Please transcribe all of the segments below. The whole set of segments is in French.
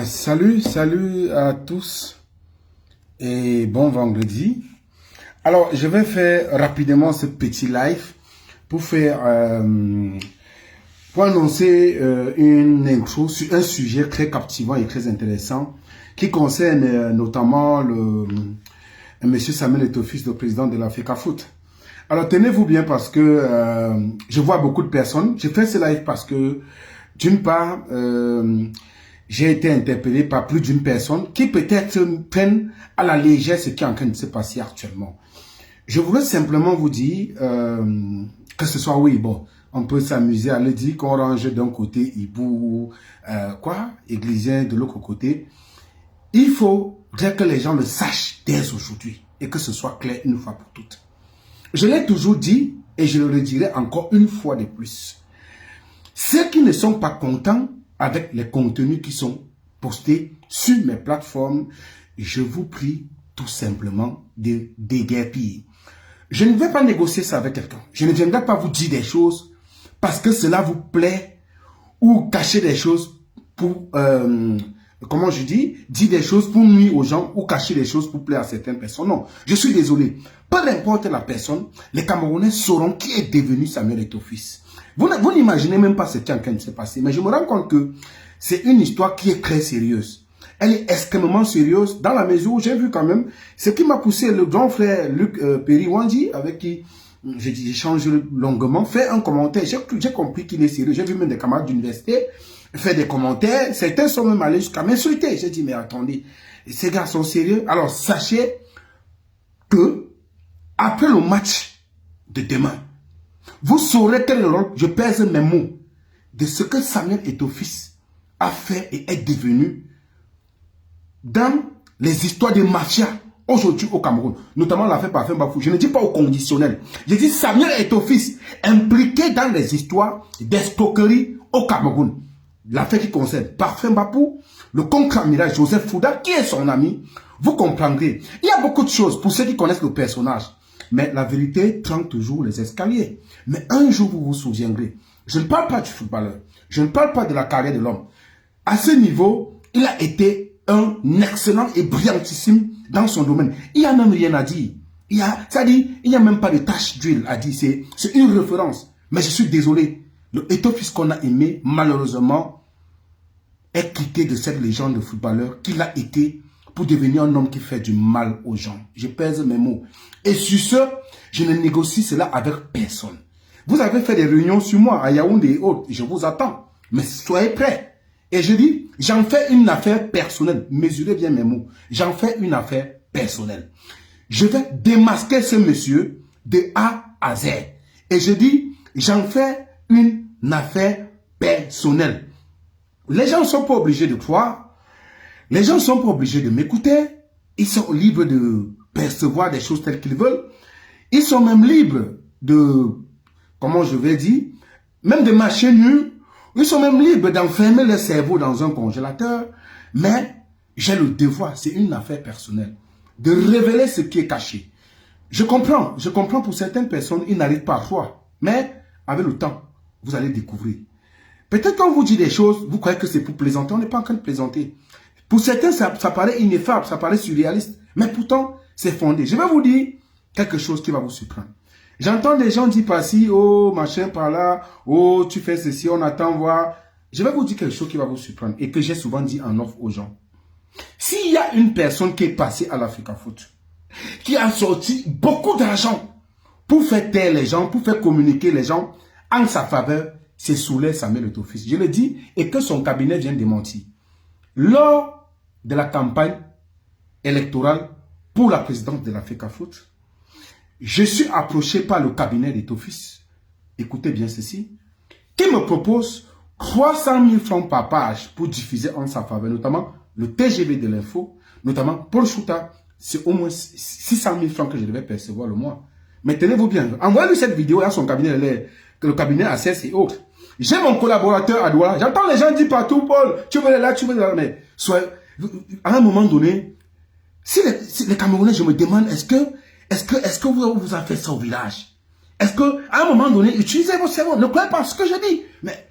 Salut à tous et bon vendredi. Alors, je vais faire rapidement ce petit live pour faire, pour annoncer une intro sur un sujet très captivant et très intéressant qui concerne notamment monsieur Samuel Eto'o-Fils, le président de la FECAFOOT. Alors, tenez-vous bien parce que je vois beaucoup de personnes. J'ai fait ce live parce que, d'une part, j'ai été interpellé par plus d'une personne qui peut-être prennent à la légère ce qui est en train de se passer actuellement. Je voudrais simplement vous dire que ce soit, oui, bon, on peut s'amuser à le dire qu'on range d'un côté hibou, églisien de l'autre côté. Il faut que les gens le sachent dès aujourd'hui et que ce soit clair une fois pour toutes. Je l'ai toujours dit et je le redirai encore une fois de plus. Ceux qui ne sont pas contents avec les contenus qui sont postés sur mes plateformes, je vous prie tout simplement de déguerpir. Je ne vais pas négocier ça avec quelqu'un. Je ne viendrai pas vous dire des choses parce que cela vous plaît ou cacher des choses pour, comment je dis, dire des choses pour nuire aux gens ou cacher des choses pour plaire à certaines personnes. Non, je suis désolé. Peu importe la personne, les Camerounais sauront qui est devenu Samuel Eto'o-Fils. Vous n'imaginez même pas ce qui est en train de se passer. Mais je me rends compte que c'est une histoire qui est très sérieuse. Elle est extrêmement sérieuse dans la mesure où j'ai vu quand même ce qui m'a poussé le grand frère Luc Peri-Wandji, avec qui j'ai échangé longuement, fait un commentaire. J'ai compris qu'il est sérieux. J'ai vu même des camarades d'université faire des commentaires. Certains sont même allés jusqu'à m'insulter. J'ai dit, mais attendez, ces gars sont sérieux. Alors sachez que après le match de demain, vous saurez quel est le rôle, je pèse mes mots, de ce que Samuel Eto'o-Fils a fait et est devenu dans les histoires de mafia aujourd'hui au Cameroun, notamment l'affaire Parfum Bafou. Je ne dis pas au conditionnel. Je dis Samuel Eto'o-Fils impliqué dans les histoires d'escroquerie au Cameroun. L'affaire qui concerne Parfum Bafou, le contre-amiral Joseph Fouda, qui est son ami, vous comprendrez. Il y a beaucoup de choses pour ceux qui connaissent le personnage. Mais la vérité trempe toujours les escaliers. Mais un jour, vous vous souviendrez. Je ne parle pas du footballeur. Je ne parle pas de la carrière de l'homme. À ce niveau, il a été un excellent et brillantissime dans son domaine. Il n'y a même rien à dire. Il n'y a même pas de tâche d'huile à dire. C'est une référence. Mais je suis désolé. Le Eto'o-Fils qu'on a aimé, malheureusement, est quitté de cette légende de footballeur qu'il a été pour devenir un homme qui fait du mal aux gens. Je pèse mes mots. Et sur ce, je ne négocie cela avec personne. Vous avez fait des réunions sur moi à Yaoundé et autres. Je vous attends. Mais soyez prêts. Et je dis, j'en fais une affaire personnelle. Mesurez bien mes mots. J'en fais une affaire personnelle. Je vais démasquer ce monsieur de A à Z. Et je dis, j'en fais une affaire personnelle. Les gens ne sont pas obligés de croire. Les gens ne sont pas obligés de m'écouter. Ils sont libres de percevoir des choses telles qu'ils veulent. Ils sont même libres de, comment je vais dire, même de marcher nus. Ils sont même libres d'enfermer leur cerveau dans un congélateur. Mais j'ai le devoir, c'est une affaire personnelle, de révéler ce qui est caché. Je comprends pour certaines personnes, ils n'arrivent pas à croire. Mais avec le temps, vous allez découvrir. Peut-être qu'on vous dit des choses, vous croyez que c'est pour plaisanter. On n'est pas en train de plaisanter. Pour certains, ça paraît ineffable, ça paraît surréaliste. Mais pourtant, c'est fondé. Je vais vous dire quelque chose qui va vous surprendre. J'entends des gens dire par-ci, oh, machin, par-là, oh, tu fais ceci, on attend voir. Je vais vous dire quelque chose qui va vous surprendre et que j'ai souvent dit en offre aux gens. S'il y a une personne qui est passée à la FECAFOOT, qui a sorti beaucoup d'argent pour faire taire les gens, pour faire communiquer les gens en sa faveur, c'est Souley Samuel Eto'o-Fils. Je le dis et que son cabinet vient démentir. Lors de la campagne électorale pour la présidence de la FECAFOOT, je suis approché par le cabinet d'Eto'o-Fils, écoutez bien ceci, qui me propose 300 000 francs par page pour diffuser en sa faveur, notamment le TGV de l'info, notamment Paul Chouta, c'est au moins 600 000 francs que je devais percevoir le mois. Mais tenez-vous bien, envoyez-lui cette vidéo à son cabinet, le cabinet ACS et autres. J'ai mon collaborateur à Douala, j'entends les gens dire partout, Paul, tu veux aller là, tu veux aller là, mais à un moment donné, si les Camerounais, je me demande, est-ce que vous avez fait ça au village? Est-ce que à un moment donné, utilisez vos cerveaux, ne croyez pas ce que je dis, mais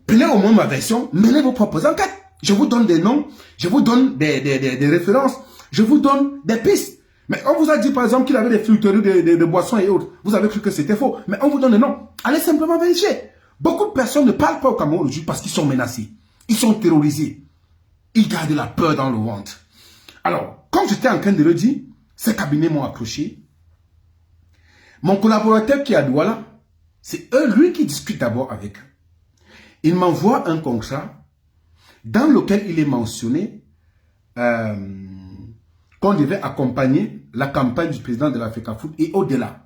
prenez au moins ma version, menez vos propres enquêtes. Je vous donne des noms, je vous donne des références, je vous donne des pistes. Mais on vous a dit par exemple qu'il avait des flûteries de boissons et autres. Vous avez cru que c'était faux. Mais on vous donne des noms. Allez simplement vérifier. Beaucoup de personnes ne parlent pas au Cameroun aujourd'hui parce qu'ils sont menacés. Ils sont terrorisés. Ils gardent la peur dans le ventre. Alors, comme j'étais en train de le dire, ces cabinets m'ont approché. Mon collaborateur qui est à Douala, c'est lui qui discute d'abord avec eux. Il m'envoie un contrat dans lequel il est mentionné qu'on devait accompagner la campagne du président de l'Africa Foot et au-delà.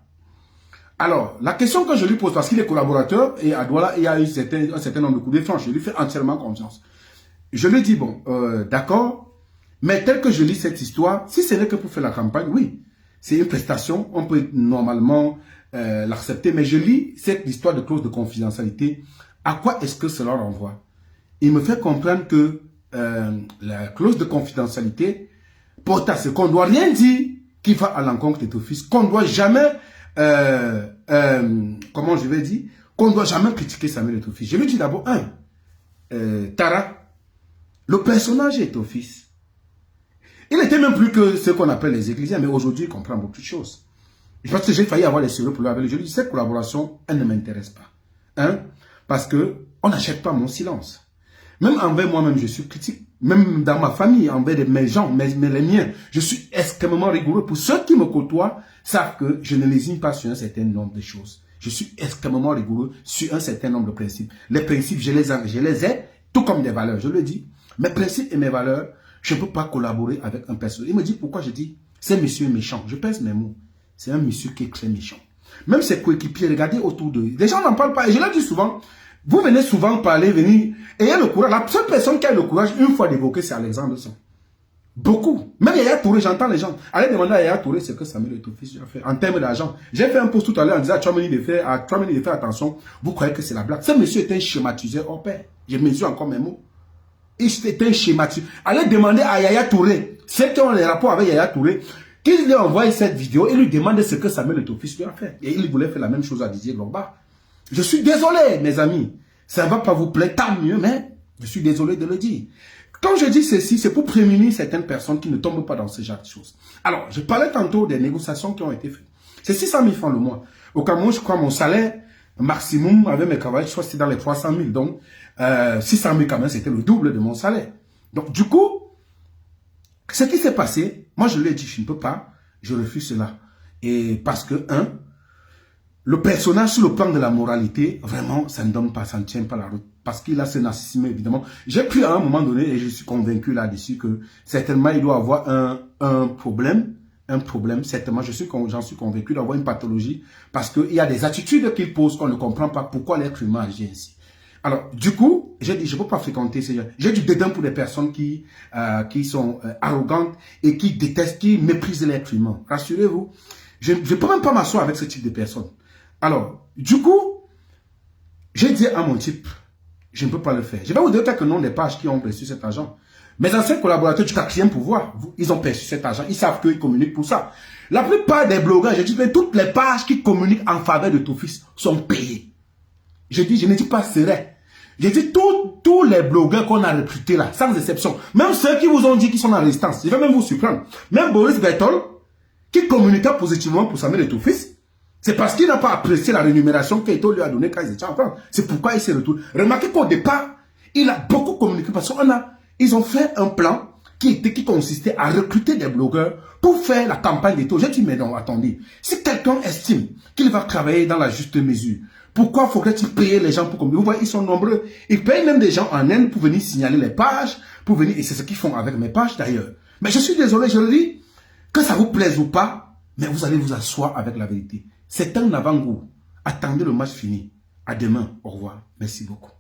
Alors, la question que je lui pose, parce qu'il est collaborateur et à Douala, il y a eu un certain nombre de coups d'échange, je lui fais entièrement confiance. Je lui dis, bon, d'accord, mais tel que je lis cette histoire, si ce n'est que pour faire la campagne, oui, c'est une prestation, on peut normalement l'accepter, mais je lis cette histoire de clause de confidentialité. À quoi est-ce que cela renvoie? Il me fait comprendre que la clause de confidentialité porte à ce qu'on ne doit rien dire qui va à l'encontre de ton fils, qu'on ne doit jamais, comment je vais dire, qu'on ne doit jamais critiquer Samuel Eto'o-Fils. Je lui dis d'abord, Tara, le personnage est ton fils. Il n'était même plus que ce qu'on appelle les Ecclésiens, mais aujourd'hui, il comprend beaucoup de choses. Je pense que j'ai failli avoir les sérieux pour lui avec lui. Je lui dis, cette collaboration, elle ne m'intéresse pas. Parce que on n'achète pas mon silence. Même envers moi-même, je suis critique. Même dans ma famille, envers mes gens, mais les miens, je suis extrêmement rigoureux. Pour ceux qui me côtoient, savent que je ne lésine pas sur un certain nombre de choses. Je suis extrêmement rigoureux sur un certain nombre de principes. Les principes, je les ai, tout comme des valeurs. Je le dis, mes principes et mes valeurs, je ne peux pas collaborer avec un personnage. Il me dit pourquoi. Je dis, c'est monsieur méchant. Je pèse mes mots. C'est un monsieur qui est très méchant. Même ses coéquipiers, regardez autour d'eux. Les gens n'en parlent pas. Et je le dis souvent, vous venez souvent parler, venir. Et il y a le courage. La seule personne qui a le courage, une fois d'évoquer, c'est Alexandre Son. Beaucoup. Même Yaya Touré, j'entends les gens. Allez demander à Yaya Touré ce que Samuel Eto'o-Fils a fait en termes d'argent. J'ai fait un post tout à l'heure en disant à 3 minutes de faire attention. Vous croyez que c'est la blague. Ce monsieur est un schématiseur hors pair. Je mesure encore mes mots. C'était un schématiseur. Allez demander à Yaya Touré, ceux qui ont les rapports avec Yaya Touré, qu'il lui envoie cette vidéo et lui demande ce que Samuel Eto'o-Fils lui a fait. Et il voulait faire la même chose à Didier Drogba. Je suis désolé, mes amis. Ça ne va pas vous plaire, tant mieux, mais je suis désolé de le dire. Quand je dis ceci, c'est pour prémunir certaines personnes qui ne tombent pas dans ce genre de choses. Alors, je parlais tantôt des négociations qui ont été faites. C'est 600 000 francs le mois. Au Cameroun, je crois, mon salaire maximum avec mes travailleurs, je crois que c'était dans les 300 000. Donc, 600 000 quand même, c'était le double de mon salaire. Donc, du coup, ce qui s'est passé, moi je lui ai dit, je ne peux pas, je refuse cela. Et parce que, le personnage sur le plan de la moralité, vraiment, ça ne donne pas, ça ne tient pas la route. Parce qu'il a ce narcissisme, évidemment. J'ai cru à un moment donné, et je suis convaincu là-dessus, que certainement il doit avoir un problème, certainement, j'en suis convaincu, il doit avoir une pathologie, parce qu'il y a des attitudes qu'il pose qu'on ne comprend pas pourquoi l'être humain agit ainsi. Alors, du coup, j'ai dit, je ne peux pas fréquenter ces gens. J'ai du dédain pour des personnes qui sont arrogantes et qui détestent, qui méprisent l'être humain. Rassurez-vous, je ne peux même pas m'asseoir avec ce type de personnes. Alors, du coup, j'ai dit à mon type, je ne peux pas le faire. Je vais vous donner quelques noms des pages qui ont reçu cet argent. Mes anciens collaborateurs du 4e pouvoir, ils ont perçu cet argent. Ils savent qu'ils communiquent pour ça. La plupart des blogueurs, je dis, toutes les pages qui communiquent en faveur de ton fils sont payées. Je ne dis pas c'est vrai. J'ai dit tous les blogueurs qu'on a recrutés là, sans exception, même ceux qui vous ont dit qu'ils sont en résistance, je vais même vous surprendre. Même Boris Bertol, qui communiqua positivement pour Samuel Eto'o-Fils, c'est parce qu'il n'a pas apprécié la rémunération qu'Eto lui a donnée quand ils étaient en France. C'est pourquoi il s'est retourné. Remarquez qu'au départ, il a beaucoup communiqué parce qu'ils ont fait un plan qui consistait à recruter des blogueurs pour faire la campagne d'Eto. J'ai dit, mais non, attendez. Si quelqu'un estime qu'il va travailler dans la juste mesure, pourquoi faudrait-il payer les gens pour communiquer? Vous voyez, ils sont nombreux. Ils payent même des gens en Inde pour venir signaler les pages, pour venir, et c'est ce qu'ils font avec mes pages d'ailleurs. Mais je suis désolé, je le dis, que ça vous plaise ou pas, mais vous allez vous asseoir avec la vérité. C'est un avant-goût. Attendez le match fini. À demain. Au revoir. Merci beaucoup.